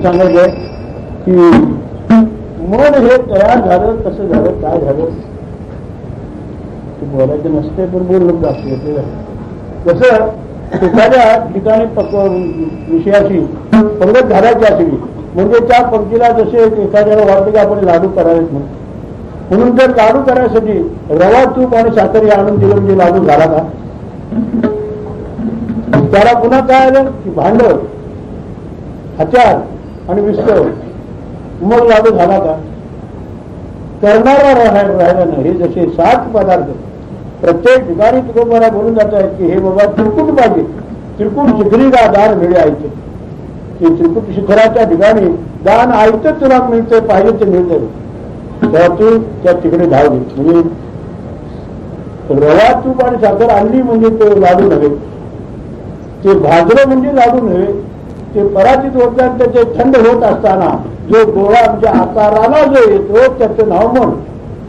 सांगायचं आहे की मन हे तयार झालं, कसं झालं, काय झालं ते बोलायचं नसते, पण बोललं लागते. कसं एखाद्या ठिकाणी विषयाची पंगत घालायची असली म्हणजे त्या पंक्तीला जसे एखाद्याला वाटतं की आपण लाडू करावेत म्हणून जर लाडू करायसाठी रवा, तूप आणि साखर आणून दिलं म्हणजे लाडू झाला का? त्याला पुन्हा काय आलं की भांड, हत्यार आणि विस्तव, मग लाडू झाला का? करणारा राहिला नाही. हे जसे 7 पदार्थ प्रत्येक ठिकाणी तुकोबारा बोलून जात आहेत की हे बाबा त्रिकूट पाहिजे, त्रिकूट शिखरीला दान मिळे आयते. की त्रिकूट शिखराच्या ठिकाणी दान आयतं तुला मिळतंय, पाहिजे ते मिळतं, तेव्हा तू त्या तिकडे धाव घे. म्हणजे रवा, तूप आणि साखर आणली म्हणजे ते लाडू नव्हे, ते भाजलं म्हणजे लाडू नव्हे. ते पराजित होतात ते थंड होत असताना जो गोळा म्हणजे आकाराला जो येतो त्याचं नाव मन.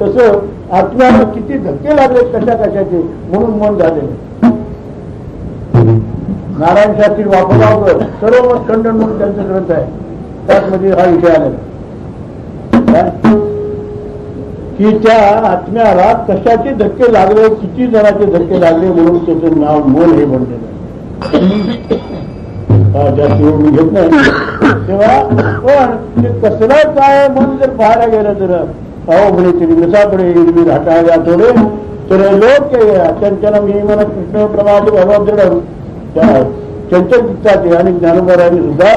तसं आत्म्याला किती धक्के लागले कशा कशाचे म्हणून मन झाले. नारायण शास्त्री वापरावर सर्व खंडन म्हणून त्यांचा ग्रंथ आहे, त्यामध्ये हा विषय आलेला की त्या आत्म्याला कशाचे धक्के लागले, किती जणांचे धक्के लागले म्हणून त्याचं नाव मन हे बनलेलं आहे. जास्त मी घेत नाही तेव्हा पण ते कसलं काय मन जर पाहायला गेलं तर अहो म्हणे तरी नसाकडे हिरवी घाटाळ्या थोडे तर लोक चंचल मी मला कृष्ण प्रमाणे बाबा दृढ त्या चंचल चित्तात आणि ज्ञानोबरांनी सुद्धा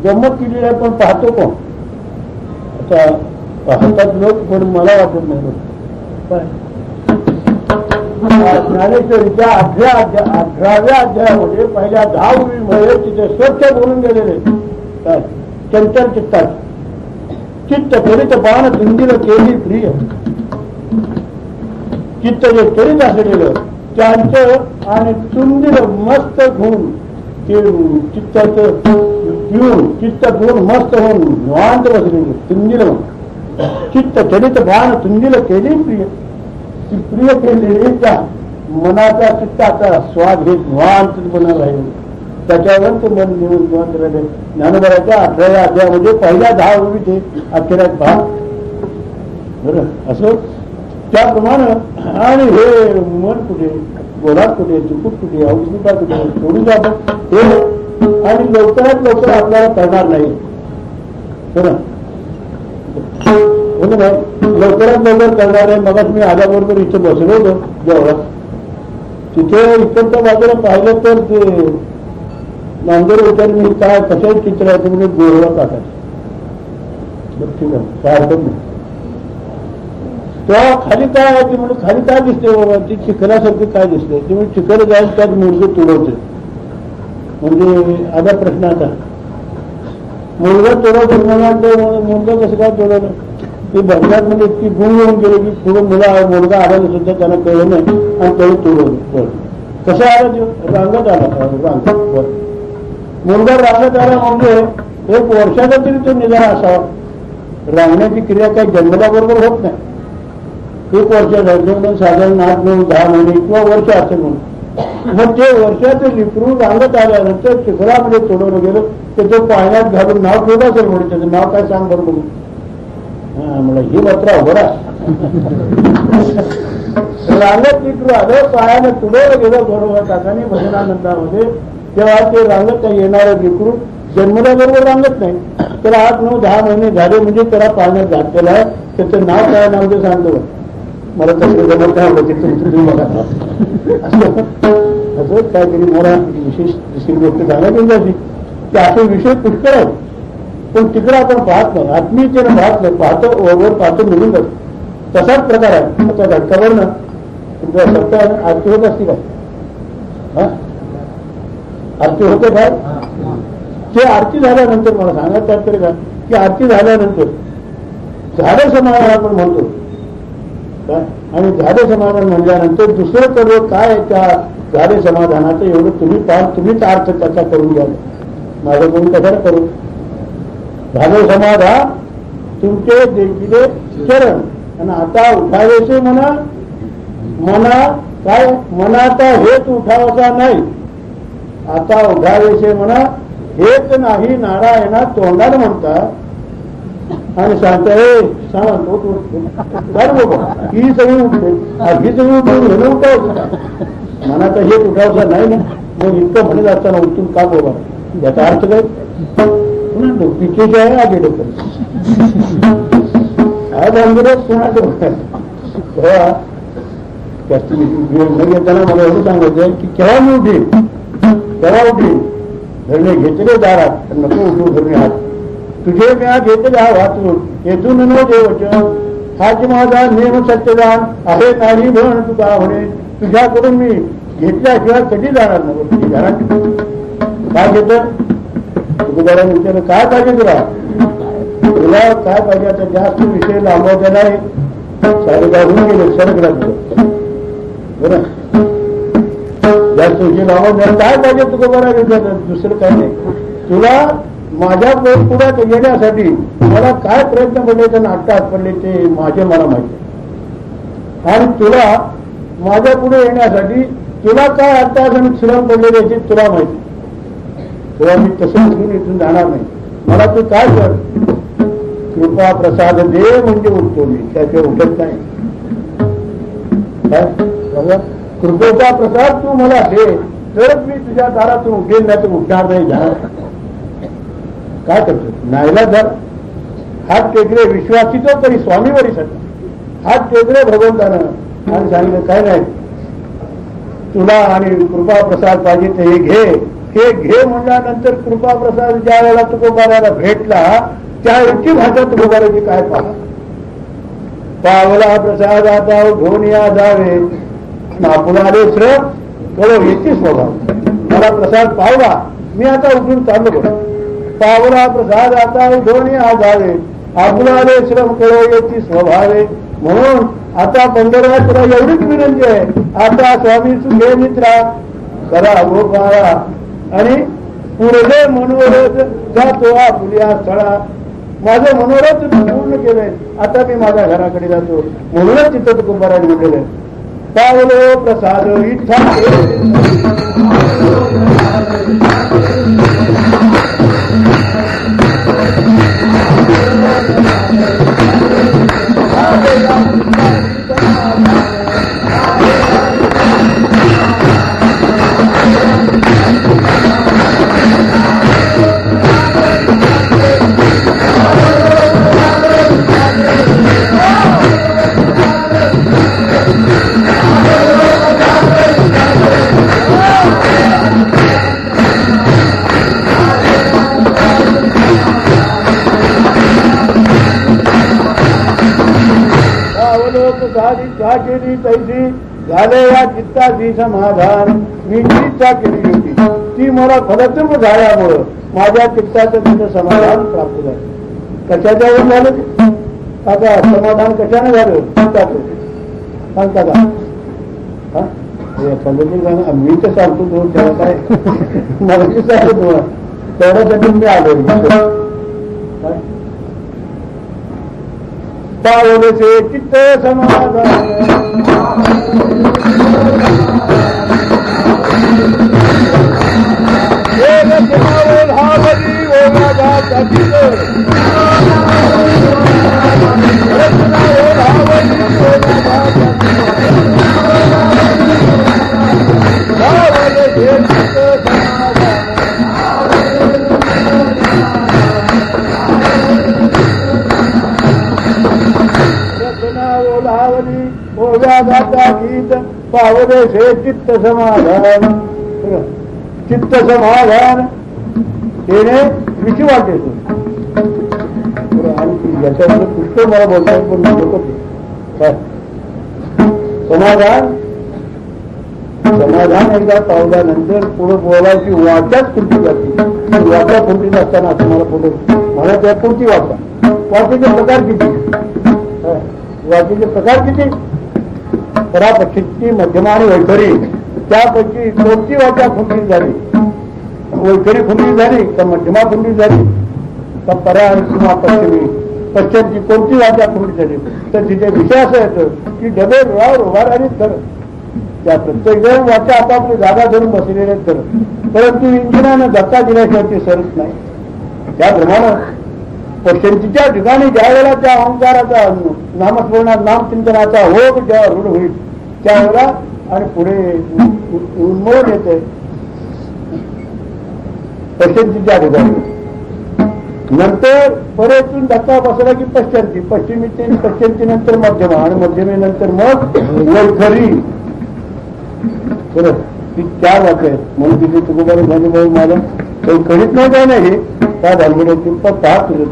गंमत केलेली आहे. पण पाहतो कोण आता पाहतात लोक, पण मला वाटत नाही काय. ज्ञानेश्वरीच्या 18व्या अध्यायामध्ये पहिल्या 10 ओळीमध्ये तिथे स्वच्छ बोलून गेलेले काय चंचल चित्तात चित्त त्वरित बाण तुंदीला केली प्रिय. चित्त जे त्वरित असलेलं त्यांचं आणि तुंदील मस्त होऊन ते चित्ताचं पिऊन चित्त पिऊन मस्त होऊन निवांत बसलेलं तुंदील चित्त चरित बाण तुंदीला केली प्रिय. ती प्रिय केलेली त्या मनाच्या चित्ताचा स्वाद घेत निवांतपणा राहील, त्याच्यावर ते मन निवांत राहिले. ज्ञानोबराच्या 18व्या अध्यायामध्ये पहिल्या 10 ओळी ते अखेरात भाग बरं असं त्याप्रमाणे. आणि हे मन कुठे, बोलात कुठे, चुकूट कुठे, औषधिका कुठे सोडून जात हे आणि लवकरात लवकर आपल्याला करणार नाही बरं लवकरात लवकर करणार आहे. मग मी आल्याबरोबर इथे बसलो होतो देवळात, तिथे इकडच्या बाजूला पाहिलं तर ते नांदेड विचार मी काय कशाच चित्र आहे म्हणजे गोरवा टाकायचं. ठीक आहे काय हरकत नाही. तेव्हा खाली काय आहे की म्हणजे खाली काय दिसते बाबा ती चिखलासारखी काय दिसते ती म्हणजे चिखल जाऊन त्यात मुलगे तुडवते. म्हणजे आता प्रश्न आता मुलगा तुडवतो मला मुलगा कसं काय तुडवलं ते बघण्यात म्हणजे इतकी गुण येऊन गेले की पुढे मुलगा आला सुद्धा त्यांना कळलं नाही आणि त्याने तुडवलं. कसं आला ते रांगत आला रांगत मुलगा रांगत आला म्हणजे 1 वर्षाचा तरी तो निदान असावा. रांगण्याची क्रिया काही जन्मल्याबरोबर होत नाही. 1 वर्ष झालं साधारण 8, 9, 10 महिने किंवा वर्ष असेल म्हणून मग ते वर्षाचं लिकरू रांगत आल्यानंतर चिखलामध्ये तोडवलं गेलं तर तो पाण्यात घालून नाव ठेवलं असेल म्हणून त्याचं नाव काय सांग बरं बघू. हा मला ही मात्र अवघड रांगत लिकरू आलं पायानं तुडवलं गेलं बरोबर टाकाने भजनानंदामध्ये. तेव्हा ते रांगत येणारं लिकरू जन्मल्याबरोबर रांगत नाही, त्याला 8, 9, 10 महिने झाले म्हणजे त्याला पाण्यात घातलेलं आहे. त्याचं नाव काय नाव ते सांगतो मला तसं जमत काय होतं तुम्ही बघा असं काहीतरी मला विशेष दुसरी गोष्ट सांगायची जायची की असे विषय पुष्कळ आहेत पण तिकडे आपण पाहत नाही, आत्मीयतेनं पाहत नाही, पाहतो वर पाहतो निघून जातो. तसाच प्रकार आहे त्या घटकावर ना तुमच्या सत्य आरती होत असते काय आरती होते काय ते आरती झाल्यानंतर मला सांगा त्यात तरी काय की आरती झाल्यानंतर झाडं समाधान आपण म्हणतो काय आणि झाडे समाधान म्हणल्यानंतर दुसरं सर्व काय त्या झाडे समाधानाचं एवढं तुम्ही पाहा तुम्हीच अर्थ त्याचा करून घ्या. माझ्याकडून कशाला करू. झाडे समाधान तुमचे दिले चरण आणि आता उठावेचे मना काय मनाचा हेच उठावाचा नाही. आता उठावेचे म्हणा हेच नाही नारायणा तोंडाला म्हणतात आणि सांगता बाबा ही सगळी उठते ही सगळी उठून घेणं उठावं मनात हेच उठावचं नाही ना मग इतकं म्हणत असताना उठून का बाबा याचा अर्थ काय पिकेचे आहे आगे डोकं आज आंदोलन कोणाचं येताना मला एवढं सांगायचं की केव्हा मी उठेल केव्हा उठेल धरणे घेतले दारात नको उठू धरणे हात तुझे म्या घेतले हा वाचून येथून न देवचन हाच माझा नेम सत्यदान आहे नाही म्हण तुका म्हणे तुझ्याकडून मी घेतल्याशिवाय कधी जाणार नाही घरात काय घेत तुझ्याला विचारलं काय पाहिजे तुला काय पाहिजे आता जास्त विषय लांबवायचा नाही साडेदहा होऊन गेले सरकला बरं जास्त विषय लांबवायचा काय पाहिजे तुला बरा विचारलं दुसरं काय नाही तुला माझ्या पुढ्यात येण्यासाठी मला काय प्रयत्न पडले नाटकात पडले ते माझे मला माहिती आणि तुला माझ्या पुढे येण्यासाठी तुला काय अट्टासन श्रम पडले याची तुला माहिती तुला मी तसं उठून इथून जाणार नाही मला तू काय कर कृपा प्रसाद दे म्हणजे उठतो मी त्याच्यावर उठत नाही काय कृपेचा प्रसाद तू मला दे तरच मी तुझ्या दारातून उठेल नाही तर उठणार नाही जाणार काय करतो नाहीला जर हात टेकले विश्वासितो तरी स्वामीवरी सट हात टेकले भगवंतानं आणि सांगितलं काय नाही तुला आणि कृपा प्रसाद पाहिजे ते हे घे म्हणल्यानंतर कृपा प्रसाद ज्या वेळेला तुकोबाराला भेटला त्यावेळची भाषा तुकोबाराची काय पाहा पावला प्रसाद आता धोनिया जावे नापुराले श्रम कळव याची स्वभाव मला प्रसाद पावला मी आता उठून चाललो बघ पावला प्रसाद आता धोनिया जावे आपुलाले श्रम कळव याची स्वभावे म्हणून आता पंढरवा तुला एवढीच विनंती आहे आता स्वामी सुखे मित्रा करा गोपाळा आणि पुढे मनोरथ जातो आपुल्या स्थळा माझं मनोरथ पूर्ण केलंय आता मी माझ्या घराकडे जातो म्हणूनच तिथं तुकोबाराने म्हटलेलं पावलो प्रसाद इच्छा केली तैसी झाले या चित्ताची समाधान मी जी इच्छा केली होती ती मला फलतूप झाल्यामुळं माझ्या चित्ताचं तिथं समाधान प्राप्त झालं कशाच्यावर झालं आता समाधान कशाने झालं सांगता का मी तर सांगतो तो त्याला काय मला सांगतो तेवढ्यासाठी मी आलो पावले से चित्त समाधान गीत पावले से चित्त समाधान चित्त समाधान येणे विषय वाटते आणि याच्यामध्ये पुष्कळ मला बोलता पण काय समाधान समाधान एकदा पावल्यानंतर पुढे बोलायची वाचाच खुंटी जाते वाचा खुंटी नसताना असं मला पुढे म्हणा त्या कोणती वाचा वाचेचे प्रकार किती वाचेचे प्रकार किती परापक्षी मध्यमा आणि वैखरी त्यापैकी कोणती वाचा खुंटी झाली वैखरी खुंटी झाली का मध्यमा खुंटी झाली का परा किंवा पश्चिमची कोणती वाचा खुंटी झाली तर तिथे विषय असं येतं की डबे रुळावर उभार आणि त्या प्रत्येक जण वाचा आपापली जागा धरून बसलेले करत, परंतु इंजिनानं धक्का दिल्याशिवाय ते सरत नाही. त्याप्रमाणे पश्चिंतीच्या ठिकाणी ज्या वेळेला त्या अहंकाराचा नामस्मरणात नामचिंतनाचा ओघ जेव्हा रूढ होईल त्यावेळेला आणि पुढे उन्मळून येते पश्चिंतीच्या ठिकाणी. नंतर परतून धक्का बसला की पश्चिंती, पश्चिंती नंतर मध्यमा आणि मध्यमेनंतर मग वैखरी. ती चार वाक्य आहेत म्हणून तिथे तुकोबाने झाले भाऊ माझा काही कळीत नाही काय नाही त्या धालगड्याची पाहत म्हणून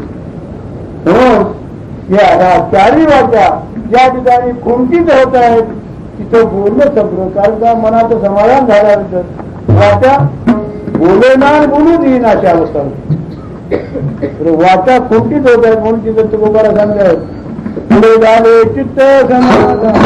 या चारही वाक्या ज्या ठिकाणी खुंटीत होत आहेत तिथं बोलणं सगळं, कारण का मनाचं समाधान झाल्यानंतर वाचा बोलणार बोलू देईन अशा अवस्था वाचा खुंटीत होत आहेत म्हणून तिथं तुकोबाला सांगतात पुढे झाले चित्त समाधान.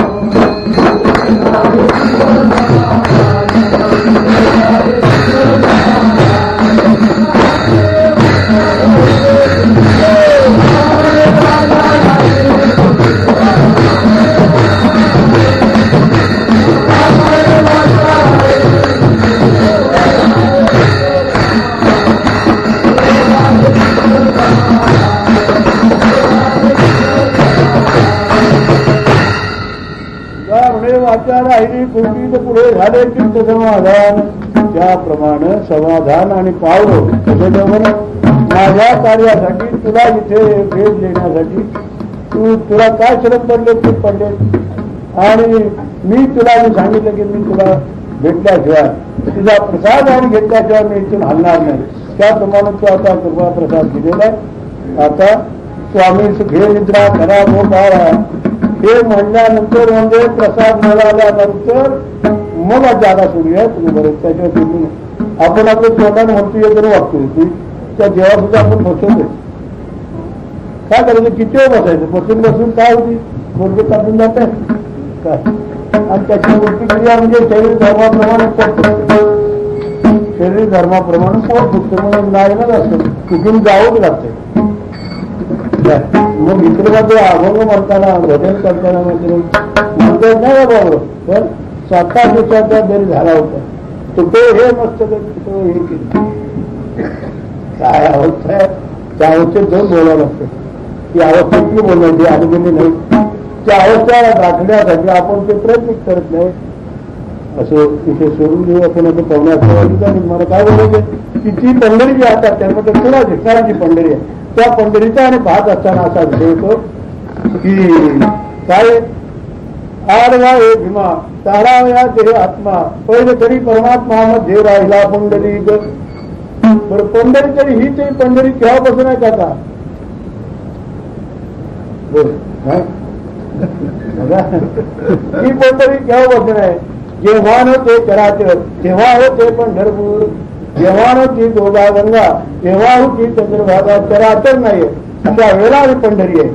राहिली कुंडीत पुढे झाले चित्त समाधान. त्याप्रमाणे समाधान आणि पावलं त्याच्यावर माझ्या कार्यासाठी तुला इथे भेट देण्यासाठी तुला काय श्रम पडले ते पडले आणि मी तुला सांगितलं की मी तुला भेटल्याशिवाय तुझा प्रसाद आणि घेतल्याशिवाय मी इथून हलणार नाही. त्याप्रमाणे तू आता कृपा प्रसाद दिलेला आहे. आता स्वामी सुखे निद्रा खरा हो पारा हे म्हणल्यानंतर म्हणजे प्रसाद मिळाल्यानंतर मग जागा सोडूया तुम्ही बरं. त्याच्यावर आपण आपलं स्वतःने म्हणतो येतो वागतोय त्या जेव्हा सुद्धा आपण फसवतो काय करायचं किती वेळ बसायचं बसून बसून काय होती मुलगी काढून जात आहे काय आणि त्याची वृत्ती क्रिया म्हणजे शरीर धर्माप्रमाणे शरीर धर्माप्रमाणे पोट फुटतं म्हणून नायनच असतं तिथून जावंच लागतं. मग इकडे मात्र अभंग म्हणताना भजन करताना मात्र म्हणता येत नाही बाबा पण स्वतः दिवसाचा जरी झाला होता तर तो हे मस्त तो हे केलं काय अवस्था आहे त्या अवस्थेत जाऊन बोलावं लागतं. ती अवस्थेतली बोलायची अनुभवी नाही. त्या अवस्थेला गाठण्यासाठी आपण ते प्रयत्न करत नाही. असं इथे सोडून देऊ आपण असं पाहुण्याचं मला काय बोलायचं की ती पंढरी जी असतात त्यामध्ये तुला शिक्षणाची पंढरी आहे त्या पंढरीचा आणि पाहत असताना असा विषय होतो की काय आडवा हे भीमा तारावया देह आत्मा पहिले तरी परमात्मा मध्ये राहिला पंढरी. बरं पंढरी तरी ही तरी पंढरी केव्हापासून आहे त्याचा ही पंढरी केव्हापासून आहे जेव्हा होते चराचर तेव्हा होते पंढरपूर जेव्हा होती गोदा गंगा तेव्हा होती चंद्रभागा चराचर नाही अशा वेळेला पंढरी आहे.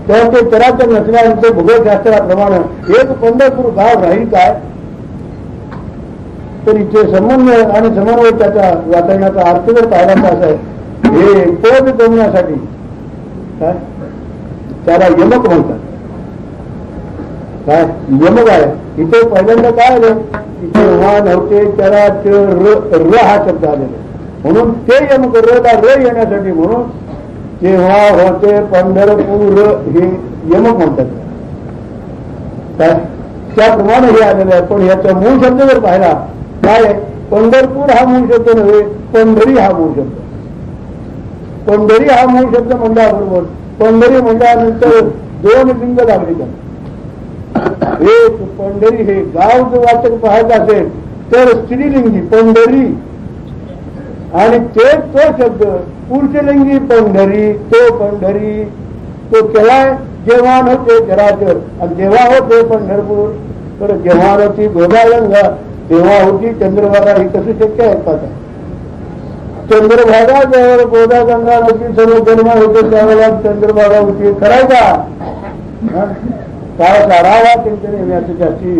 तेव्हा ते चराचर नसल्यानंतर भूगोलशास्त्राप्रमाणे एक पंढरपूर गाव राहील काय तर इथे समन्वय आणि समन्वय त्याचा वाचण्याचा अर्थ जर पाहिला असा आहे हे पद जमण्यासाठी काय त्याला यमक म्हणतात. काय यमक आहे इथे पहिल्यांदा काय आलं जेव्हा नव्हते चराचर र हा शब्द आलेला म्हणून ते यमक रला र येण्यासाठी म्हणून जेव्हा होते पंढरपूर हे यमक म्हणतात. काय त्याप्रमाणे हे आलेलं आहे. पण याचा मूळ शब्द जर पाहिला काय पंढरपूर हा मूळ शब्द नव्हे पंढरी हा मूळ शब्द. पंढरी हा मूळ शब्द म्हणल्याबरोबर पंढरी म्हणल्यानंतर दोन लिंग लागली का एक पंढरी हे गाव जर वाचक पाहायचं असेल तर स्त्रीलिंगी पंढरी आणि ते तो शब्द पुरुषलिंगी पंढरी तो केव्हा जेव्हा होते चराचर आणि जेव्हा होते पंढरपूर तर जेव्हा होती गोदागंगा तेव्हा होती चंद्रभागा ही कसं शक्य आहे पाहता. चंद्रभागा ज्यावेळेला गोदागंगा होती सर्व जन्म होते त्यावेळेला चंद्रभागा होती करायचा काळ सारावा चिंतने येण्याचं जास्ती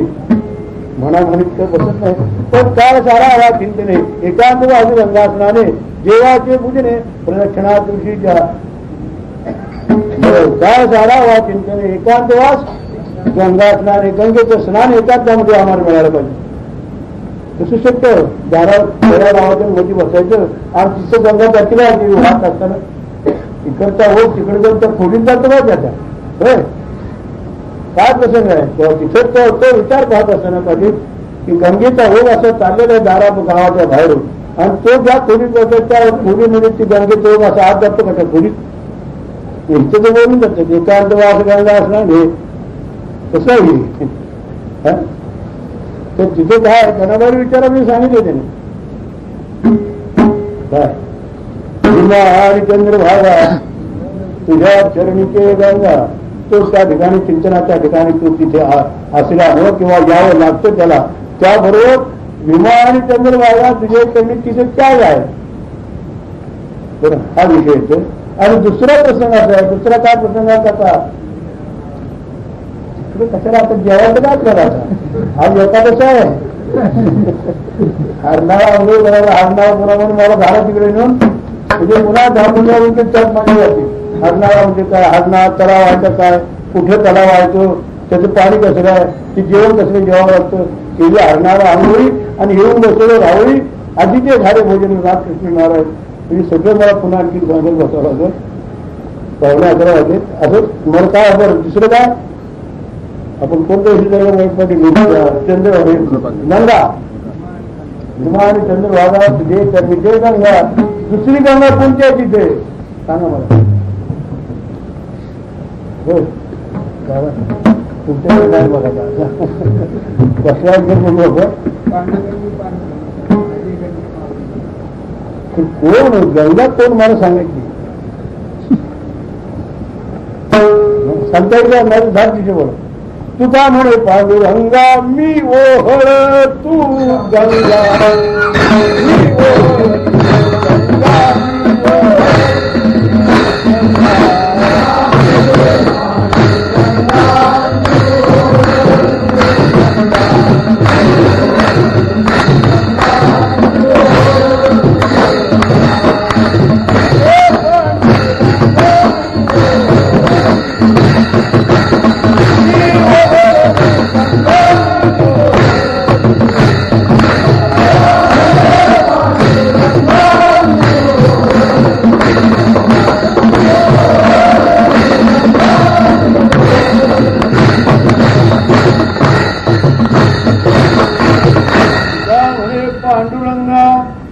म्हणा म्हणित तर बसत नाही. पण काळ सारावा चिंतने एकांतवादी रंगासनाने जेवाचे पूजने प्रदक्षिणा दिवशीच्या काळ सारावा चिंतने एकांतवास गंगा स्नान आहे, गंगेचं स्नान एकाच त्यामध्ये आम्हाला मिळालं पाहिजे. कसं शक्य गावात गावातून मध्ये बसायचं आणि तिथं गंगा जातीला वाहत असताना इकडचा ओढ तिकडे जाऊन त्या खोलीत जातो का त्याच्या होय काय प्रसंग आहे तेव्हा तिथं तो विचार पाहत असताना पाहिजे की गंगेचा ओढ असं चाललेला आहे दारा गावाच्या बाहेरून आणि तो ज्या खोलीत जातो त्या खोलीमध्ये ती गंगेचा ओढ असा आत जातो का त्या खोलीत इथं तर बोलून जातं एकांतवास गंगा असणार हे कसं आहे तर तिथे काय गणाबाई विचारा मी सांगितले त्याने काय भीमा आणि चंद्रभागा तुझ्या चरणीचे गंगा तो त्या ठिकाणी चिंतनाच्या ठिकाणी तू तिथे असला हवं किंवा यावं लागतं त्याला. त्याबरोबर भीमा आणि चंद्रभागा तुझे चरणी तिथे त्याग आहे बरं हा विषय येतो. आणि दुसरा प्रसंग असा आहे दुसरा काय प्रसंग कसा कशाला आता जेवायचं काय करायचा आज एकादश आहे हरणाळा अंघोळ करायला हरणाळा बरोबर मला झाला तिकडे नेऊन म्हणजे पुन्हा धावून त्यात मांडली जाते. हरणाळा म्हणजे काय हरणा तलाव व्हायचं काय कुठे तलाव व्हायचो त्याचं पाणी कसं काय ते जेवण कसं जेवावं लागतं हे जे हरणाळा आंघोळी आणि येऊन बसलेलं रावळी आधी ते झाले भोजन रामकृष्ण महाराज म्हणजे सगळं मला पुन्हा आणखी सांगत बसावं लागलं पाहुणे 11 वाजले असं तुम्हाला काय बरं दुसरं काय आपण कोणत्या विषयी वाईट पाठी चंद्र गंगा भीमा आणि चंद्रभागा तुझे विजय गंगा दुसरी गंगा कोणती आहे तिथे सांगा मला होय तुमच्याकडे काय बघा कसल्या बोलू कोण गंगा कोण मला सांगायची सांगता येईल माझं धार तिथे बोला तू का म्हणे पांडुरंगा मी ओहळ तू गंगा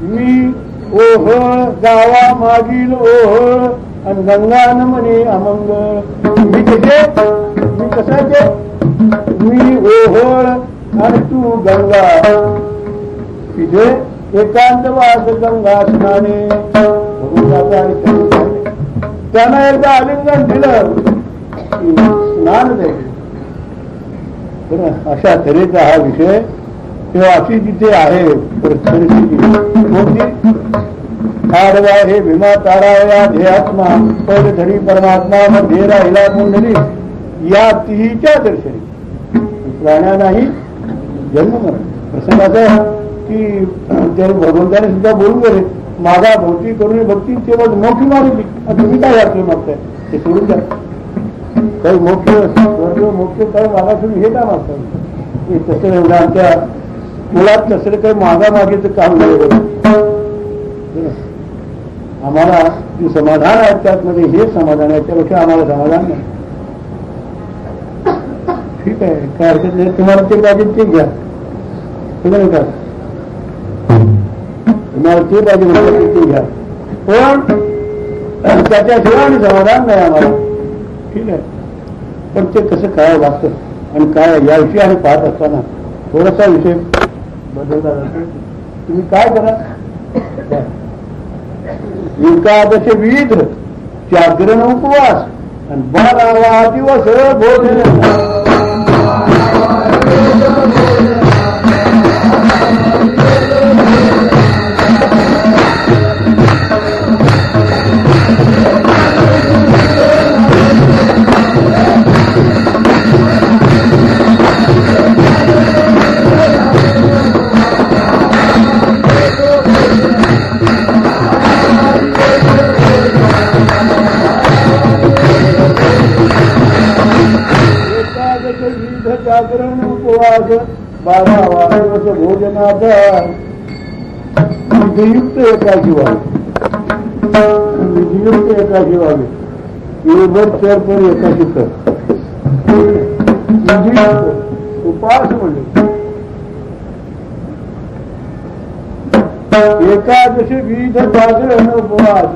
मी ओहळ गावा मागील ओहळ आणि गंगान म्हणे अमंगळ मी कशाचे मी ओहळ आणि तू गंगा तिथे एकांतवास गंगा स्नाने त्यानं एकदा आलिंगन दिलं स्नान द्यायचं बरं अशा तऱ्हेचा हा विषय तेव्हा अशी जिथे आहे परिस्थिती कोणती आडवा हे भीमा ताराया ध्येयात्मा पद धरी परमात्मा मध्ये राहिला पुंडली या तिहीच्या दर्शनी प्राण्यालाही जन्म मरण प्रसंग असा आहे की त्या भगवंताने सुद्धा बोलून गेले मागा भोवती करून भक्ती तेव्हा मोठी मारली तुम्ही काय वाटलं मागताय ते सोडून द्या काही मोक्ष स्वर्ग मोक्ष काय मागा तुम्ही हे काम असतात तसं एवढं आमच्या मुळात नसलं काही मागामागेचं काम नाही आम्हाला जे समाधान आहे त्यातमध्ये हे समाधान आहे त्यापेक्षा आम्हाला समाधान नाही ठीक आहे काय हरकत नाही तुम्हाला ते पाहिजे ते घ्या तुम्ही का तुम्हाला ते पाहिजे ते घ्या पण त्याच्याशिवाय समाधान नाही आम्हाला ठीक आहे पण ते कसं काय वागतं आणि काय याविषयी आम्ही पाहत असताना थोडासा विषय बदलला जातो तुम्ही काय करा एकादश विध जागरण उपवास आणि 12वा दिवस भोजन जागरण उपवास 12वा दिवस भोजनाचा विधियुक्त एकाशी व्हावे. विधियुक्त एकाशी व्हावे. वेळभर कर पण एकाशी कर. विधियुक्त उपास म्हणजे एकादशी विविध जागरण उपवास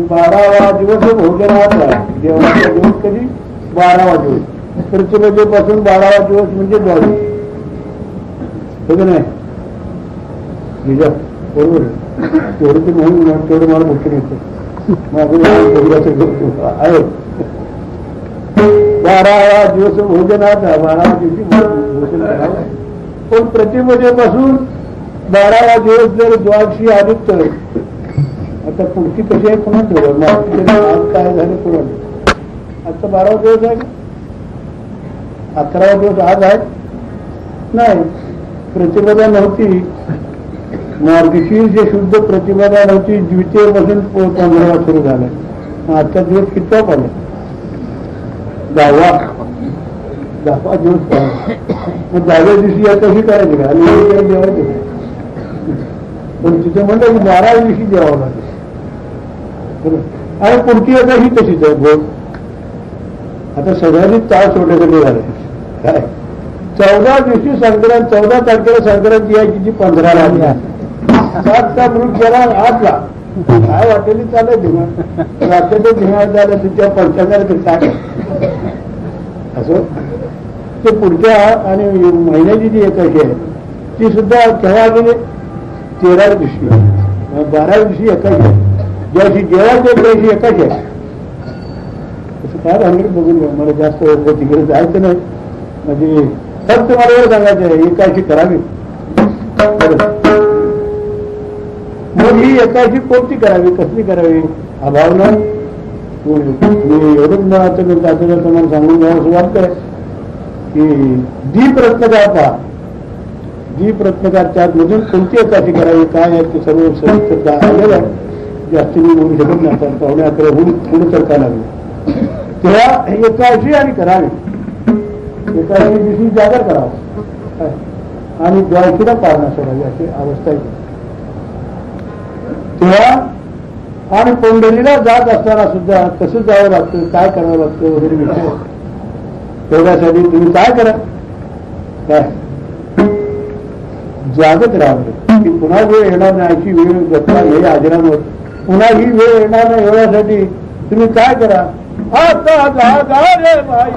12वा दिवस भोजनाचा. देवाचा दिवस कधी 12वा दिवस. प्रतिपदेपासून 12वा दिवस म्हणजे द्वादशी. बघ नाही बरोबर तेवढं ते म्हणून तेवढं मला मोठं येतं माझं आहे. 12वा दिवस भोजनाचा. 12व्या दिवशी भोजन करावं. पण प्रतिपदेपासून 12वा दिवस जर द्वादशी आली तर आता पुढची कशी आहे पुन्हा ठेवलं. आज काय झालं पुन्हा आता 12वा दिवस आहे. 11वा दिवस आज आहे नाही. प्रतिपदा नव्हती. मार्गशीर्ष शुद्ध प्रतिपदा नव्हती. द्वितीयपासून 15वा सुरू झाला. आजचा दिवस कितवा पाहिला 10वा दिवस पाहिला. मग 10व्या दिवशी आता ही करायची का आणि जेवायचं. पण तिथे म्हणलं की 12व्या दिवशी जेवावं लागेल. आणि पुढची आता ही तशीच आहे. भोग आता सगळ्यांनी ताळ सोडण्यासाठी झाले काय. 14 दिवशी संक्रांत. 14 तारखेला संक्रांती आहे किती 15ला 7चा मृत गेला 8ला. काय वाटेल चालय धिंगाण. रात्रीचं धिंगाण झालं तिच्या पंचांगाला काय असं. ते पुढच्या आणि महिन्याची जी एकाशी आहे ती सुद्धा केव्हा गेली 13व्या दिवशी. 12व्या दिवशी एकाशी आहे. ज्याशी जेवायची त्याशी एकाशी आहे. असं काय राहिलं बघून मला जास्त तिकडे जायचं नाही. म्हणजे फक्त मला एवढं सांगायचं आहे एकाशी करावी. मग ही एकाशी कोणती करावी कसली करावी अभावना. मी एवढंच मला तुम्हाला सांगून द्यावं असं वाटतंय की दीप रत्नकार पहा. दीप रत्नकार त्यामधून कोणती एकाशी करावी काय आहे ते सर्व सविस्तर आलेलं आहे. जास्ती मी बोलू शकत नाही. आता 11:15 पुढे सरकार लागले तेव्हा एकाशी आणि करावी. एकाशी दिवशी जागर करावं आणि द्वादशीला पारणा सोडावी अशी अवस्था आहे. तेव्हा आणि पंढरीला जात असताना सुद्धा कसं जावं लागतं काय करावं लागतं वगैरे विषय. तेवढ्यासाठी तुम्ही काय करा काय जागत राहावं की पुन्हा वेळ येणार नाही. अशी वेळ गत्ता हे आजरांवर पुन्हा ही वेळ येणार नाही. एवढ्यासाठी तुम्ही काय करा आता जागा रे बाई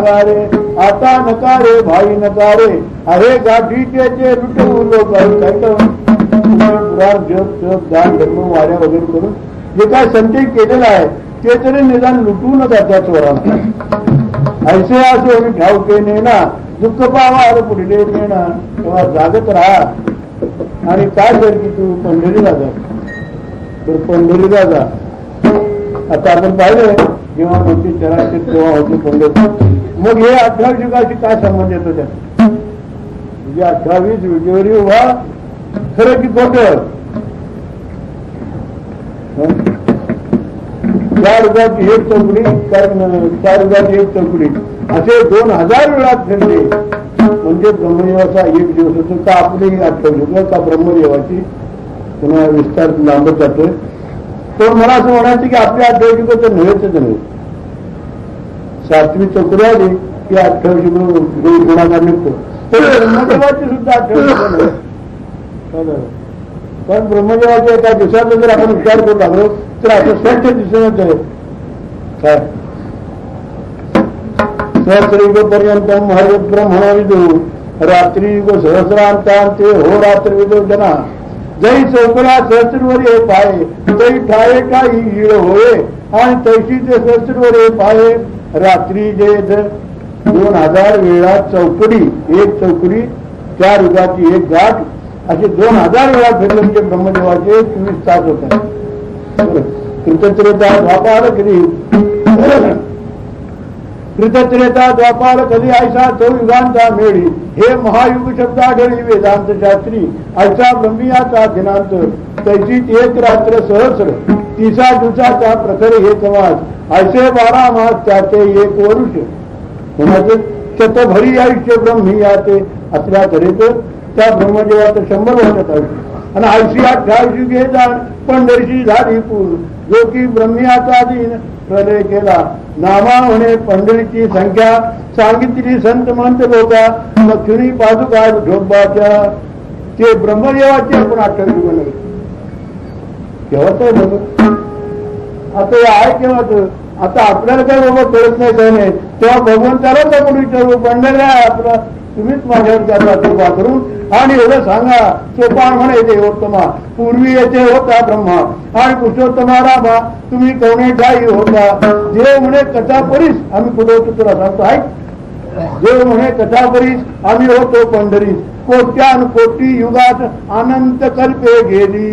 लागारे आता नकारे भाई नकारे अरे गाठीचे ते लुटवू लोक काय पुराण जप जप दान धर्म वाऱ्या वगैरे करून जे काय संचय केलेला आहे ते तरी निदान लुटू नका त्या चोरांना. ऐसे असे ठाऊके नेना दुःख पावा पुढले नेना तेव्हा जागत राहा. आणि काय कर की तू पंढरीला जा तर पंढरीला जा. आता आपण पाहिलं जेव्हा होती चराचर तेव्हा होती पंढरी. मग हे 28 युगाशी काय संबंध येतो त्या म्हणजे 28 विजेवरी उभा खरं की खोटं. 4 युगाची एक चौकडी 4 युगाची एक चौकडी असे 2000 वेळा फिरले म्हणजे ब्रह्मदेवाचा एक दिवस होतो का आपली 28 युग का ब्रह्मदेवाची पुन्हा विस्तार लांबत जातोय. तर मला असं म्हणायचं की आपल्या 28 युग तर नव्हेच नव्हे. 7वी चौकडी आली की 28 युग गुणाकार निघतो. तर ब्रह्मदेवाची सुद्धा 28 युग नव्हे. पण ब्रह्मदेवाच्या एका दिवसाचा जर आपण विचार करू लागलो तर असं स्वच्छ दिसूनच आहे काय सहस्रयुगपर्यंत ब्रह्मणविदो रात्रीयुग सहस्रांतांते हो रात्रविदो जना जै चौकला सहस्रवर हे पाये तै ठाये काही ईळ होय आणि तैशी ते सहस्रवर हे पाये रात्री जे 2000 वेळा चौकडी एक चौकडी 4 युगाची एक गाठ असे 2000 वेळा फिरले म्हणजे ब्रह्मदेवाचे 24 तास होतात. कृतत्रेता द्वापार कधी कृतत्रेता द्वापार कधी ऐसा चौयुगांचा मेळी हे महायुग शब्द आढळी वेदांत शास्त्री ऐसा ब्रह्मियाचा दिनांत तैसीत एक रात्र सहस्र 30 दिवसाचा प्रखर हे कमास ऐसे 12 मास त्याचे एक वरुष कोणाचे शतभरी आयुष्य ब्रह्मियाचे असल्या तऱ्हेच त्या ब्रह्मदेवाचं 100 वर्षात आयुष्य आणि 88 युगे जाण पंढरीची झाली पूर जो की ब्रह्मियाचा दिन प्रलय केला नामा म्हणे पंढरीची संख्या सांगितली संत मंत लोका दक्षिणी पादुका ढोबाच्या ते ब्रह्मदेवाचे आपण 28 युग नव्हे. केव्हाच आहे बघ आता हे आहे केव्हाच. आता आपल्याला काय बाबा कळत नाही काय नाही तेव्हा भगवंतालाच आपण विचारू पंढऱ्या आपला तुम्हीच माझ्यावर त्याचा कृपा करून आणि एवढं सांगा सोपान म्हणे देवोत्तमा पूर्वी येथे होता ब्रह्मा आणि पुरुषोत्तमा रामा तुम्ही कोणी ठाई होता. देव म्हणे कथापरीस आम्ही कुठे होतो तुला सांगतो ऐक. देव म्हणे कथापरीस आम्ही होतो पंढरी कोट्यानुकोटी युगात अनंत कल्पे गेली.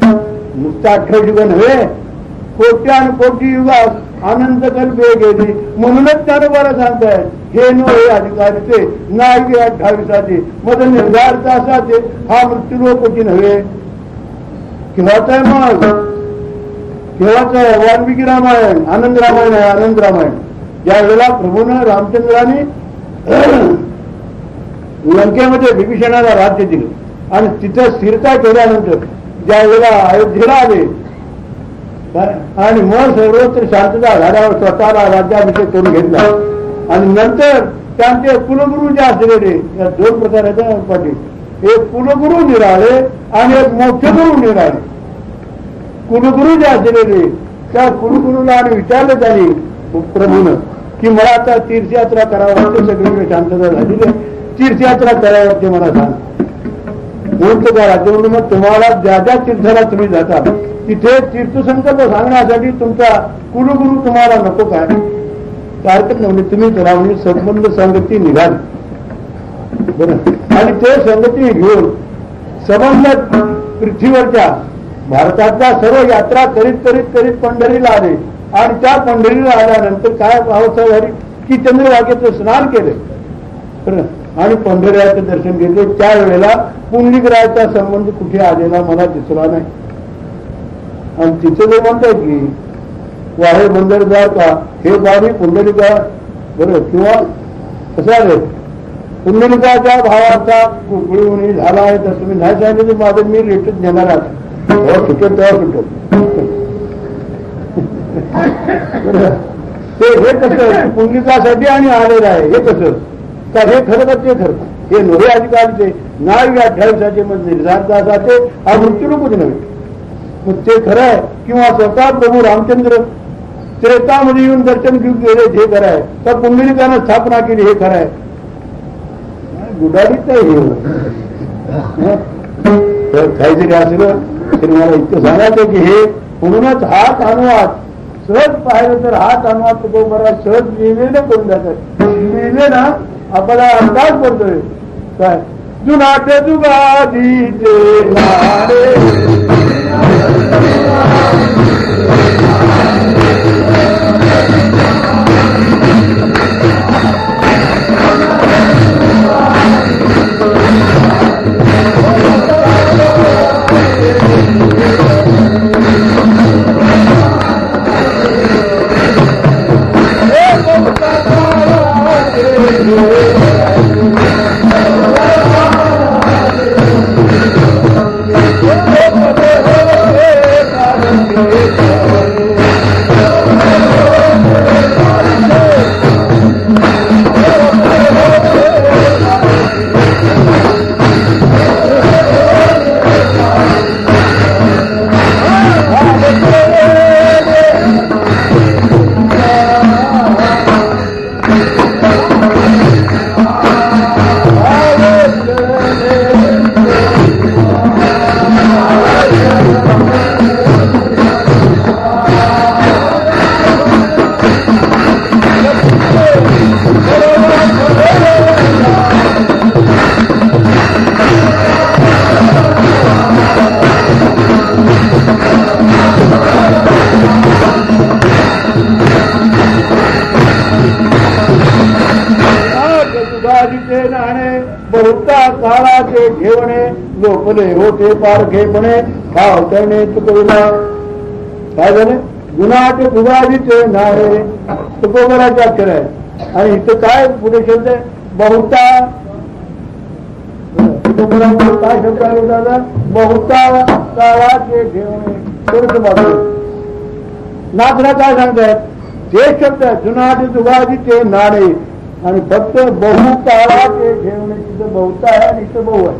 नुसतं 28 युग नव्हे कोट्यानुकोटी युगात अनंत कल्पे गेली. म्हणूनच त्यानं मला सांगताय हे नो हे अधिकारीचे नाही 28 मग निर्धार तासाचे हा मृत्यूलोकची नव्हे. केव्हाच आहे मग केव्हाच आहे वाल्मिकी रामायण आनंद रामायण आहे. आनंद रामायण ज्या वेळेला प्रभूनं रामचंद्राने लंकेमध्ये विभीषणाला राज्य दिलं आणि तिथं स्थिरता केल्यानंतर ज्या वेळेला अयोध्येला आले आणि मग सर्वत्र शांतता झाल्यावर स्वतःला राज्याभिषेक करून घेतला आणि नंतर त्यांचे कुलगुरू जे असलेले या 2 प्रकार आहेत पाटील. एक कुलगुरू निराळे आणि एक मोक्षगुरू निराळे. कुलगुरू जे असलेले त्या कुलगुरूला आणि विचारलं त्यांनी प्रभूनं की मला आता तीर्थयात्रा करावं लागते सगळीकडे शांतता झालेली तीर्थयात्रा करावं ते मला सांग. कोणतं का राज्य म्हणून मग तुम्हाला ज्या ज्या तीर्थाला तुम्ही जाता तिथे तीर्थसंकल्प सांगण्यासाठी तुमचा कुलगुरू तुम्हाला नको काय हरकत नाही तुम्ही करा म्हणजे संबंध संगती निघाली बरं. आणि ते संगती घेऊन संबंध पृथ्वीवरच्या भारतातल्या सर्व यात्रा करीत करीत करीत पंढरीला आले आणि त्या पंढरीला आल्यानंतर काय अवस्था झाली की चंद्रभागेचं स्नान केलं आणि पंढरीचं दर्शन घेतले. त्यावेळेला पुंडलिकरायाचा संबंध कुठे आलेला मला दिसला नाही. आणि तिथे जे म्हणतात की वाहे बंदरदार का हे बाबी पुंडलिका बरोबर किंवा कसा रे पुंडलिकाच्या भावाचा कुकळून झाला आहे तर तुम्ही नाही सांगितलं तर माझं मी रेटच देणार आहे तेव्हा सुटत तेव्हा सुटत. हे कसं पुंडलिकासाठी आणि आलेलं आहे हे कसं का हे खरं का ते खरं हे नव्हे अधिकारीचे नाही 28 मग निर्धारतासाठी हा मृत्यूरूपच नव्हे. मग ते खरं आहे किंवा स्वतः प्रभू रामचंद्र त्रेतामध्ये येऊन दर्शन घेऊन गेले हे खरं आहे, तर पुंडलिकानं स्थापना केली हे खरं आहे. गुडाडीच आहे हे. तर काहीतरी असलं तरी मला इतकं सांगायचं की हे म्हणूनच हाच अनुवाद सहज पाहिलं तर हाच अनुवाद तुकोबरा सहज लिहिलेलं करून जातात. लिहिले ना आपल्याला अंदाज पडतोय काय जुनाटे जुगादीचे नारे बहुता काळाचे घेवणे लोपले होते पारखेपणे भाव करणे तुकोबरा. काय झालं गुणाचे दुगाजीचे नाळे तुकोबराचे अक्षर आहे. आणि इथं काय पुढे शब्द आहे बहुता. तुकोबरामध्ये काय शब्द आहे दादा बहुता काळाचे घेवणे थोडस बाजू नाथला काय सांगतायत ते शब्द आहे जुनाटे दुगाजीचे नाणे आणि फक्त बहु काळाचे घेवणे. तिथं बहुता आहे आणि इथं बहु आहे.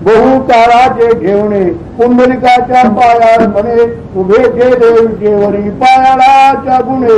बहु काळाचे घेवणे पुंडलिकाच्या पायाळपणे उभे केले जेवणी पायाळाच्या गुणे.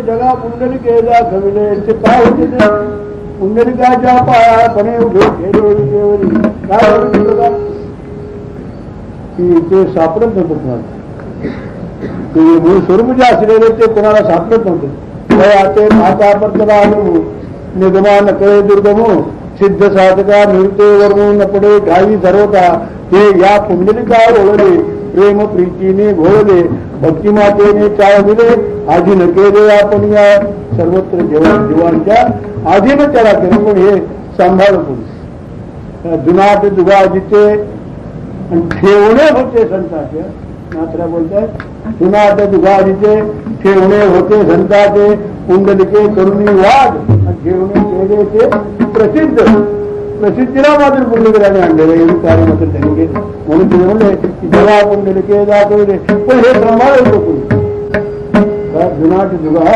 जगा पुंडलिकेला कविले काय होते ते पुंडलिकाच्या पायापणे उभे केले जेवणी. काय होतं की ते सापडत नव्हतं ते मूळ स्वरूप जे असलेले ते कोणाला सापडत नव्हते. माता पत्रा निगमा नकळे दुर्गमो सिद्ध साधका मिळते वरून नपडे घाई सर्वता हे या पुंडलिकावर ओळखले प्रेम प्रीतीने घोळले भक्तिमातेने चाळविले आधीन केले आपण या सर्वत्र जीवांच्या आधीन त्याला केलं. पण हे सांभाळून जुनाट दुगाजीचे ठेवणे होते संताचे. मात्र बोलतात जुनाट दुगाजीचे ठेवणे होते संताचे पुंडलिके करुणी वाद ठेवणे केले ते प्रसिद्ध. प्रसिद्धीला मात्र पुंडलिकाने आणलेलं एवढी कार्य मात्र त्यांनी केलं. म्हणून ते म्हणले की जेव्हा पुंडलिके दाखवले पण हे सांभाळलं कोणी जुनाट जुगा.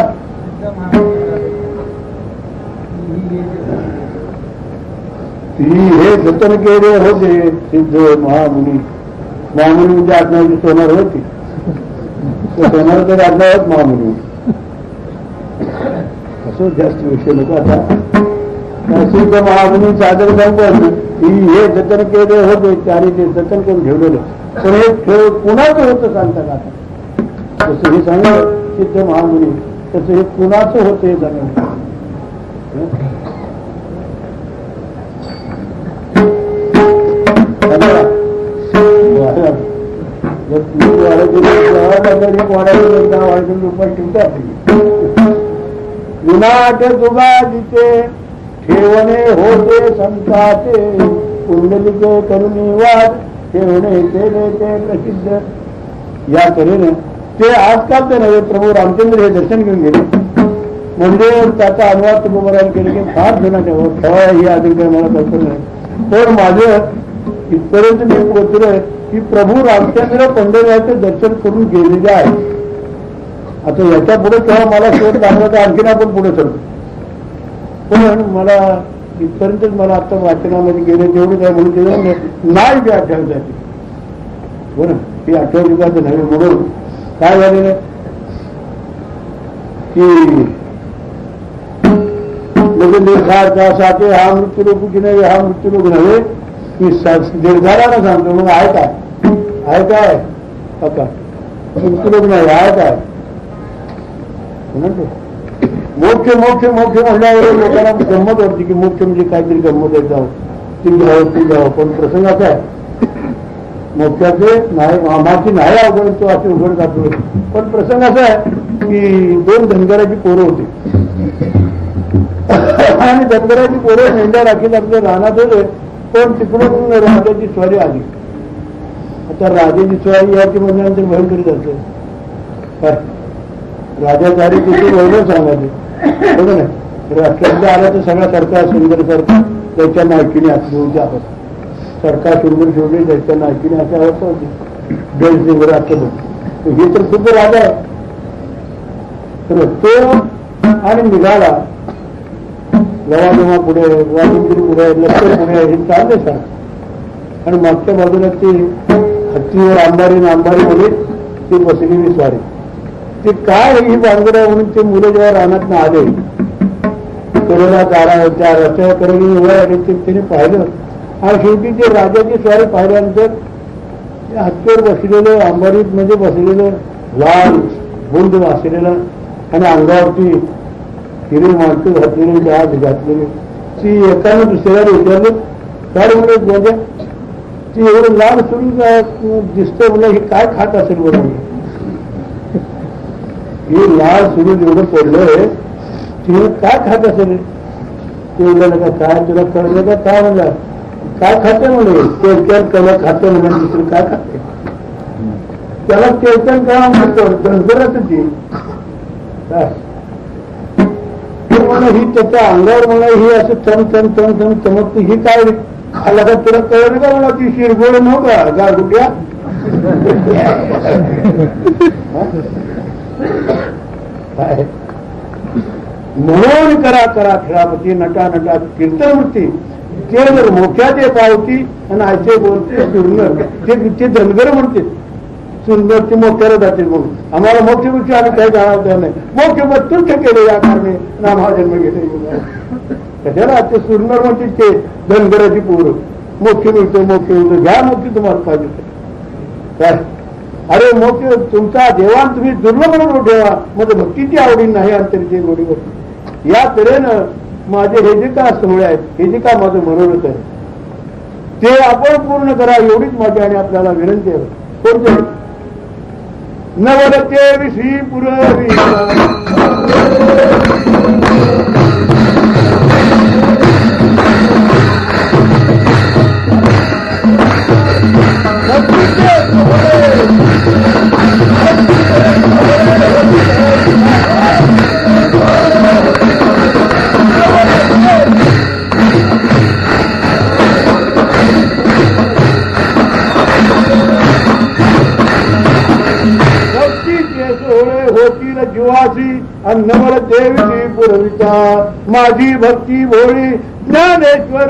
हे जतन केले होते सिद्ध महामुनी. महामुनी म्हणजे आत्माची सोनार होती सोनार तर आत्मावत महामुनी. असं जास्त विषय नको. आता सिद्ध महामुनी सादर सांगतो हे जतन केले होते त्याने ते जतन करून ठेवलेलं. पण हे ठेव कुणाचं होतं सांगतात. आता जसं हे सांगलं सिद्ध महामुनी तसं हे कुणाचं होतं हे सांगलं. विनाट जुगाजीचे ठेवणे होते संताचे कुंडलिके करुणी वाद ठेवणे केले ते प्रसिद्ध. या तऱ्हेने ते आजकाल ते नव्हे प्रभू रामचंद्र हे दर्शन घेऊन गेले म्हणजे त्याचा अनुवाद तुकोबारायला केले की फार जुना ठेवा ही अजून काही मला कल्पना नाही. पण माझं इथपर्यंत मी पोचलोय की प्रभू रामचंद्र पंढरपूरचे दर्शन करून गेलेले आहे. आता याच्या पुढे तेव्हा मला शोध लागला तर आणखीन आपण पुढे चलतो. पण मला इथपर्यंतच मला आता वाचनामध्ये गेले तेवढं काय म्हणून ते नाही बी आठवण्यासाठी बरं ही आठवणीचं नव्हे म्हणून काय झालेलं की निर्धारासाठी हा मृत्यूलोक की नाही हा मृत्यूलोक नव्हे की निर्धारानं सांगतो. मग आहे काय आता मृत्यूलोक नाही आहे काय म्हणतो. मोक्ष मोक्ष मोक्ष म्हणल्यावर लोकांना गंमत वाटते की मोक्ष म्हणजे काहीतरी गंमत आहे जावं ती घ्यावं ती घ्यावं. पण प्रसंग असा आहे मोक्षाचे नाही मामाची नाही अवघड तो असे उघड जातो. पण प्रसंग असा आहे की दोन धनगराची पोरं होती आणि धनगराची पोरं मेंढ्या राखीत आपल्या रानात होते. पण तिकडून राजाची स्वारी आली. आता राजाची स्वारी याची म्हणल्यानंतर भयंकरी जाते काय राजाचारी किती वैभव सांगायचे बघ ना. राष्ट्रांत आला तर सगळा सरकार सुंदर सरकार त्याच्या नायकीने असली होती. आपण सरकार सुंदर शेवटी त्याच्या नायकीने अशी अवस्था होती. बेस वगैरे असं हे तर खूप राजा आहे. तर तो आणि निघाला गवाजमा पुढे वाजंत्री पुढे लष्कर पुढे हे चालले सर. आणि मागच्या बाजूला ती हत्तीवर अंबारी मध्ये ती बसलेली स्वारी. ते काय ही बांधगड आहे म्हणून ते मुलं जेव्हा रानात आले कडेला गाडा त्या रस्त्यावर कडेने उभा आले ते त्याने पाहिलं. आणि शेवटी ते राजाची स्वारी पाहिल्यानंतर हत्तीवर बसलेलं अंबारीत म्हणजे बसलेलं लाल बुंद वाचलेलं आणि अंगावरती हिरे माणसं घातलेली डाग घातलेली ती एकाने दुसऱ्याला विचारलं काय म्हणत म्हणजे ती एवढं लाल सुरू दिसतं म्हणजे हे काय खात असेल बरोबर. हे लाल सुरू एवढं पडलंय ती काय खात असेल ते म्हणलं का काय तुला कळलं का काय म्हणलं काय खाते म्हणे तेलकन कला खाते म्हणून दुसरं काय खाते त्याला तेलकन कळा म्हणतो धनगरच ती काय म्हणा ही त्याच्या अंगावर म्हणा ही असं चम चम चम चम चमकते ही काय खाल्ला का तुला कळलं का म्हणा ती शिरगोळ नव्हता गारगुट्या म्हणून करा करा खेळापती नटा नटा कीर्तनमूर्ती ते जर मोक्याचे पावती आणि आयचे बोलते सुंदर ते धनगर म्हणते सुंदर ते मोक्याला जाते म्हणून आम्हाला मोक्षपेक्षा आम्ही काही जाणार नाही. मोक्ष मग तुच्छ केले या कारणे नाम हा जन्म घेतले कशाला ते सुंदर म्हणते ते धनगराची पोरं मोक्ष मिळतो घ्या मोक्ष तुम्हाला पाहिजे काय. अरे मोक्ष तुमचा देवान तुम्ही दुर्लभ म्हणून ठेवा म्हणजे भक्तीची आवडी नाही अंतरीची गोडीवर. या तऱ्हेनं माझे हे जे का सोहळे आहेत हे जे का माझं मनोरथ आहे ते आपण पूर्ण करा एवढीच माझी आणि आपल्याला विनंती आहे. कोणते नवलते विषयी पुरवी जीवासी अन्नवर देवी पुरविता माझी भक्ती भोळी ज्ञानेश्वर.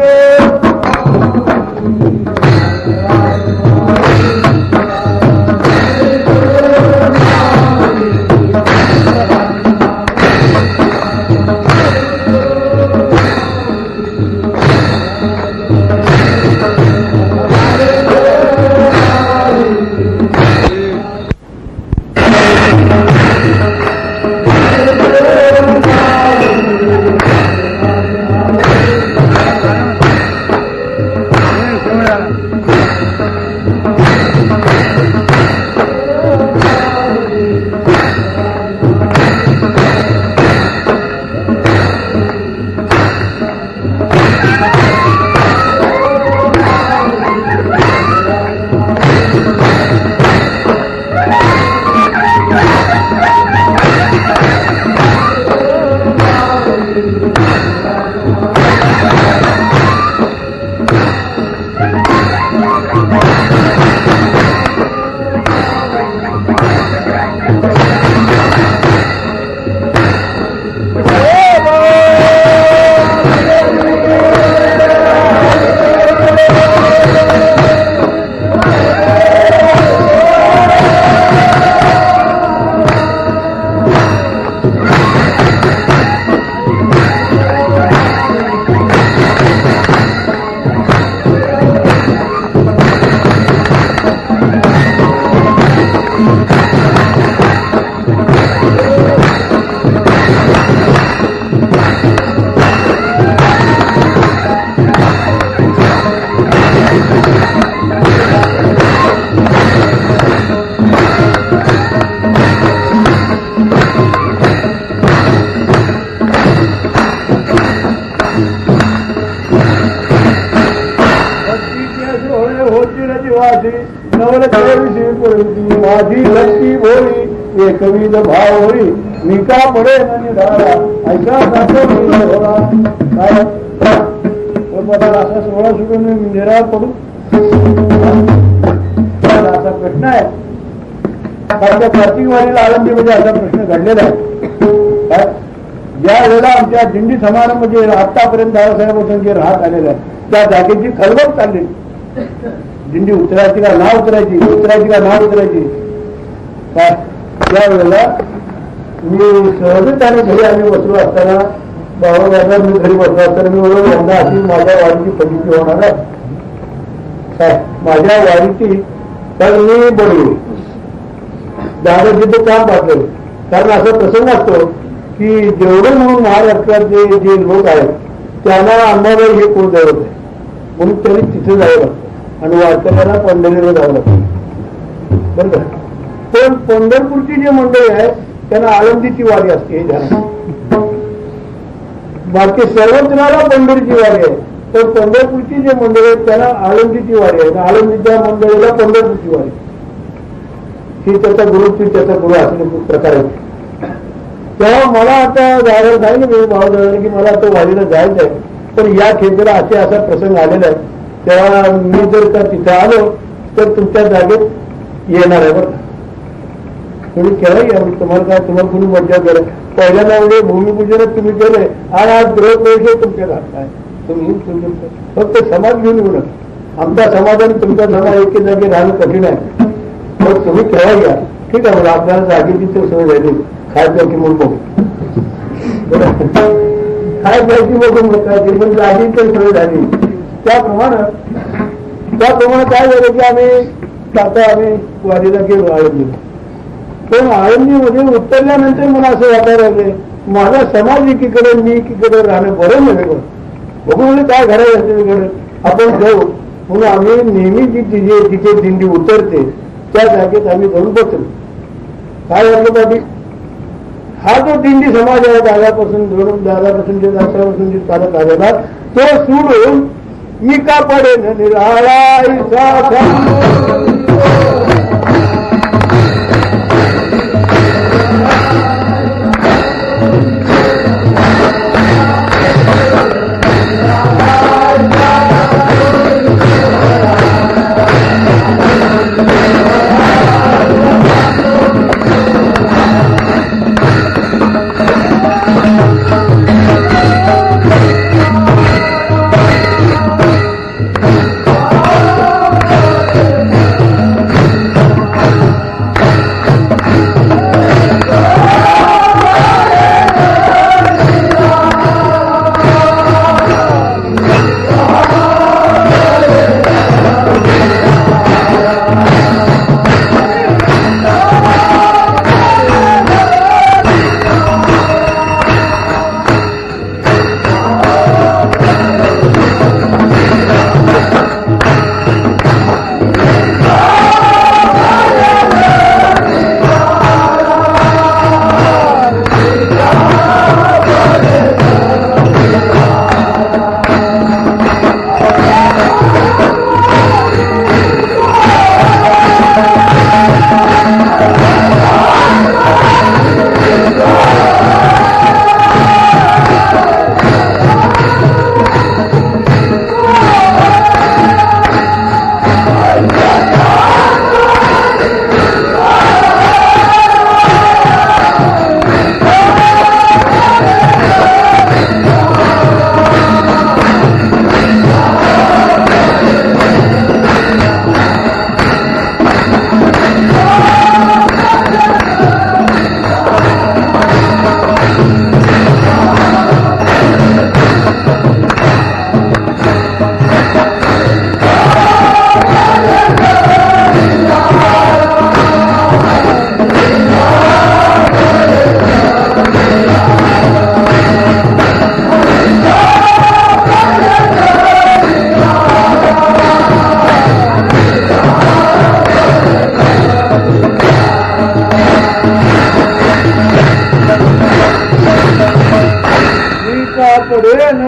होई एकविध भाव होई मी का पडे निराळा ऐका जातो काय असा सोहळा सुटून निराळ पडू असा प्रश्न आहे. कारण कार्तिक वारीला आळंदीमध्ये असा प्रश्न घडलेला आहे. ज्या वेळेला आमच्या दिंडी समारंभामध्ये आतापर्यंत दादासाहेब जे राहत आलेलं आहे त्या जागेची खलबत चालली. दिंडी उतरायची का ना उतरायची, उतरायची का ना उतरायची. त्यावेळेला मी सहजताने घरी आम्ही बसलो असताना बाबा मी घरी बसलो असताना मी बोललो यंदा अशी माझ्या वारीची फजिती होणार आहे. माझ्या वारीची तर मी बोललो दादा जिथे काम पाहतोय. कारण असा प्रसंग असतो की जेवढे म्हणून महाराष्ट्रातले जे लोक आहेत त्यांना अंबाबाई हे कोण दैवत आहे म्हणून त्यांनी तिथे जावं लागतं आणि वारकऱ्याला पंढरीला जावं लागतं. बरं का. पण पंढरपूरची जे मंडळी आहे त्यांना आळंदीची वारी असते हे ध्यान. बाकी सर्वजणाला पंढरीची वारी आहे तर पंढरपूरची जे मंडळी आहेत त्यांना आळंदीची वारी आहे. आळंदीच्या मंडळीला पंढरपूरची वारी ही त्याचा गुरु असणे प्रकार आहे. तेव्हा मला आता जायला जाईल मी भाऊ दादा की मला तो वारीला जायचं आहे. पण या खेपेला असा प्रसंग आलेला आहे तेव्हा मी जर का तिथे आलो तर तुमच्या जागेत येणार आहे. बरं तुम्ही केव्हा या तुम्हाला काय तुम्हाला कोणी मज्जा केलं पहिल्यांदा म्हणजे भूमिपूजनच तुम्ही केले आणि आज गृहप्रवेश तुमच्या हात आहे. तुम्ही फक्त समाज घेऊन येऊ नका. आमचा समाज आणि तुमचा समाज एके जागी राहणं कठीण आहे. मग तुम्ही केव्हा या ठीक आहे. मला आपल्याला जागेची तर सोय झाली खाय प्यायची म्हणून बघू खाय प्यायची बघून बघायची पण जागी तर सोय झाली. त्याप्रमाणे काय झालं की आम्ही वारीला गेलो आळंदी. पण आळंदीमध्ये उतरल्यानंतर मला असं वाटायला लागले माझा समाज एकीकडे मी एकीकडे राहणं बरं नव्हे. बघू म्हणजे काय घरायचं आपण जाऊ म्हणून आम्ही नेहमी जी तिथे दिंडी उतरते त्या जागेत आम्ही जाऊन बसलो. काय झालं पाहिजे हा जो दिंडी समाज आहे दादापासून जे दादापासून जे चालत आलेला तो सोडून मी का पडेन निराळा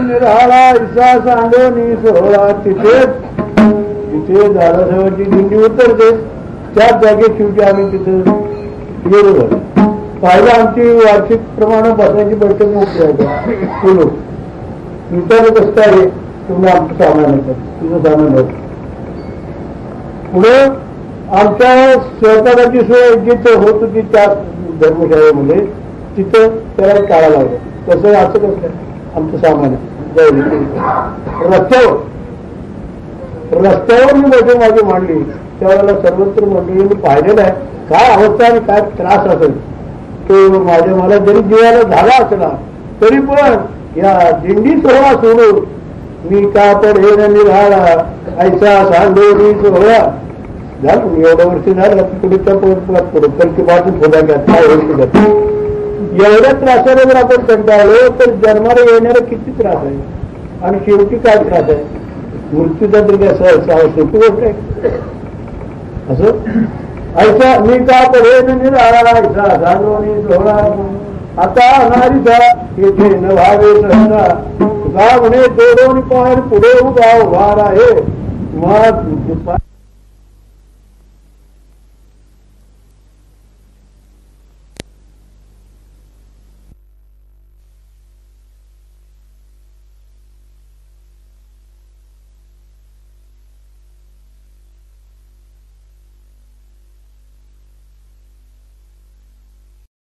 निराळा इसा सांगोनी सोहळा तिथे दादासाहेबांची दिंडी उतरते त्याच जागेत शेवटी आम्ही तिथे गेलो झालं. पाहिलं आमची वार्षिक प्रमाणे बसायची बैठक मोठी आहे बोलो विचार कसं काय तुम्ही आमचं सामान येतात तुझं सामान होत पुढे आमच्या स्वयंपाकाची सोय जिथं होत होती त्या धर्मशाळेमध्ये तिथं त्याला टाळा लागलं कसं असं कसं आमचं सामान रस्त्यावर मी बैठक माझी मांडली त्यावेळेला सर्वत्र मंडळींनी पाहिलेलं आहे काय अवस्था आणि काय त्रास असेल तो मला जरी जीवाला झाला असला तरी पण या दिंडी सोहळा सोडून मी का तर हे निघाला ऐसा सांडोरी सोहळा झालं एवढं वर्ष झालं पुढे की बाजू फोडा घ्या काय होईल एवढ्या त्रासाने जर आपण कंटाळलो तर जन्माला येणारा किती त्रास आहे आणि शेवटी काय त्रास आहे मृत्यूचा तरी सोपी गोष्ट आहे असं ऐसा मी का पडे ऐसा सांडोरी सोहळा आता अनारिसा येथे न व्हावे सहसा तुका म्हणे दोन पाय पुढे उभा आहे मग